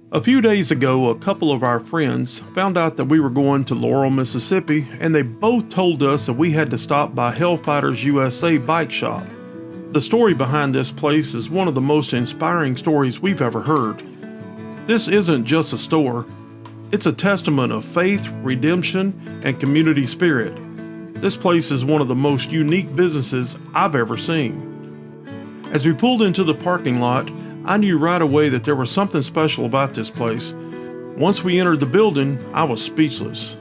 A few days ago, a couple of our friends found out that we were going to Laurel, Mississippi, and they both told us that we had to stop by Hellfighters USA bike shop. The story behind this place is one of the most inspiring stories we've ever heard. This isn't just a store, it's a testament of faith, redemption, and community spirit. This place is one of the most unique businesses I've ever seen. As we pulled into the parking lot, I knew right away that there was something special about this place. Once we entered the building, I was speechless.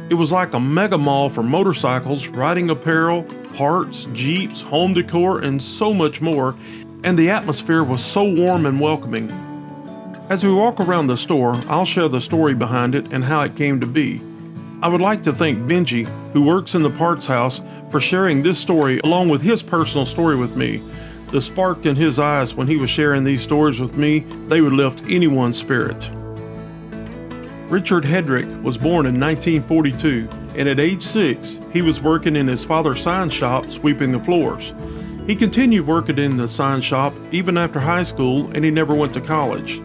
It was like a mega mall for motorcycles, riding apparel, parts, Jeeps, home decor, and so much more, and the atmosphere was so warm and welcoming. As we walk around the store, I'll share the story behind it and how it came to be. I would like to thank Benji, who works in the parts house, for sharing this story along with his personal story with me. The spark in his eyes when he was sharing these stories with me, they would lift anyone's spirit. Richard Headrick was born in 1942, and at age 6, he was working in his father's sign shop sweeping the floors. He continued working in the sign shop even after high school, and he never went to college.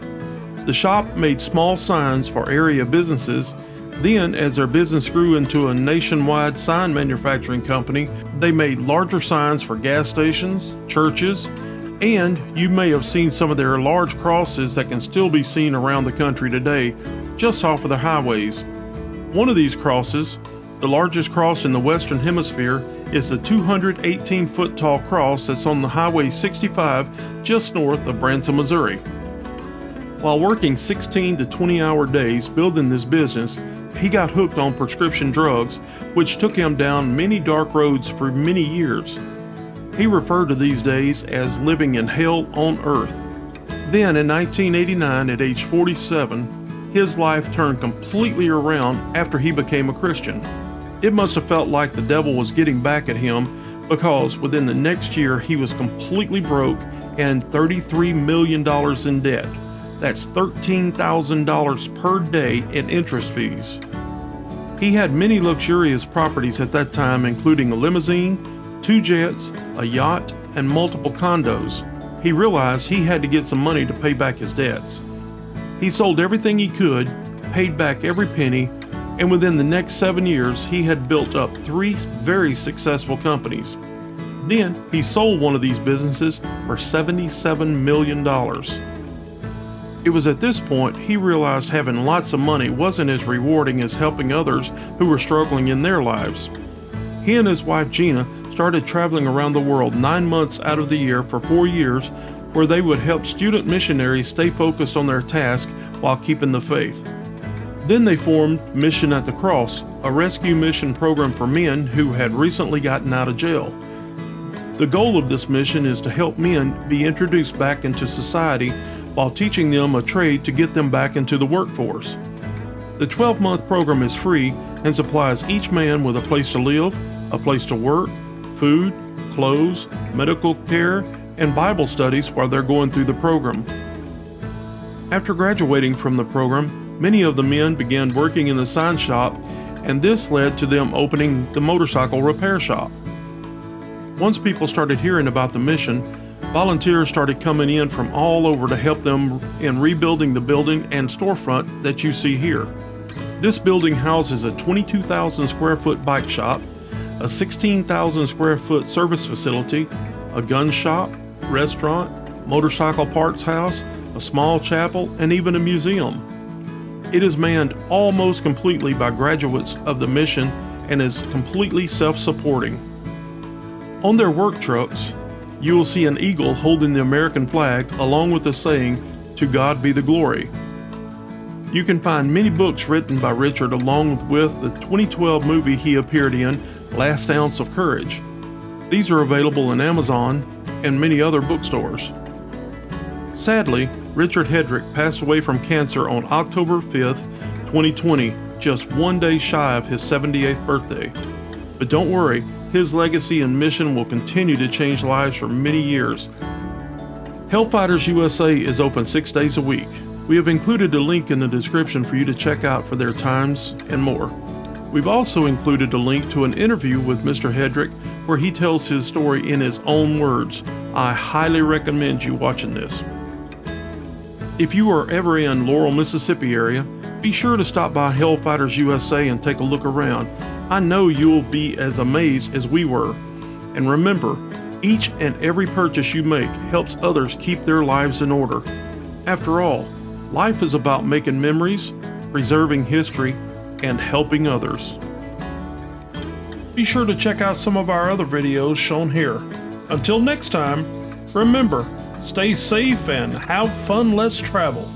The shop made small signs for area businesses. Then, as their business grew into a nationwide sign manufacturing company, they made larger signs for gas stations, churches, and you may have seen some of their large crosses that can still be seen around the country today, just off of the highways. One of these crosses, the largest cross in the Western Hemisphere, is the 218-foot tall cross that's on the Highway 65 just north of Branson, Missouri. While working 16 to 20-hour days building this business, he got hooked on prescription drugs, which took him down many dark roads for many years. He referred to these days as living in hell on earth. Then in 1989, at age 47, his life turned completely around after he became a Christian. It must have felt like the devil was getting back at him, because within the next year he was completely broke and $33 million in debt. That's $13,000 per day in interest fees. He had many luxurious properties at that time, including a limousine, 2 jets, a yacht, and multiple condos. He realized he had to get some money to pay back his debts. He sold everything he could, paid back every penny, and within the next 7 years, he had built up 3 very successful companies. Then he sold one of these businesses for $77 million. It was at this point he realized having lots of money wasn't as rewarding as helping others who were struggling in their lives. He and his wife Gina started traveling around the world 9 months out of the year for 4 years, where they would help student missionaries stay focused on their task while keeping the faith. Then they formed Mission at the Cross, a rescue mission program for men who had recently gotten out of jail. The goal of this mission is to help men be introduced back into society while teaching them a trade to get them back into the workforce. The 12-month program is free and supplies each man with a place to live, a place to work, food, clothes, medical care, and Bible studies while they're going through the program. After graduating from the program, many of the men began working in the sign shop, and this led to them opening the motorcycle repair shop. Once people started hearing about the mission, volunteers started coming in from all over to help them in rebuilding the building and storefront that you see here. This building houses a 22,000 square foot bike shop, a 16,000 square foot service facility, a gun shop, restaurant, motorcycle parts house, a small chapel, and even a museum. It is manned almost completely by graduates of the mission and is completely self-supporting. On their work trucks, you will see an eagle holding the American flag along with the saying, "To God be the glory." You can find many books written by Richard along with the 2012 movie he appeared in, Last Ounce of Courage. These are available in Amazon and many other bookstores. Sadly, Richard Headrick passed away from cancer on October 5th, 2020, just 1 day shy of his 78th birthday. But don't worry, his legacy and mission will continue to change lives for many years. Hellfighters USA is open 6 days a week. We have included a link in the description for you to check out for their times and more. We've also included a link to an interview with Mr. Headrick where he tells his story in his own words. I highly recommend you watching this. If you are ever in Laurel, Mississippi area, be sure to stop by Hellfighters USA and take a look around. I know you'll be as amazed as we were. And remember, each and every purchase you make helps others keep their lives in order. After all, life is about making memories, preserving history, and helping others. Be sure to check out some of our other videos shown here. Until next time, remember, stay safe and have fun. Let's travel.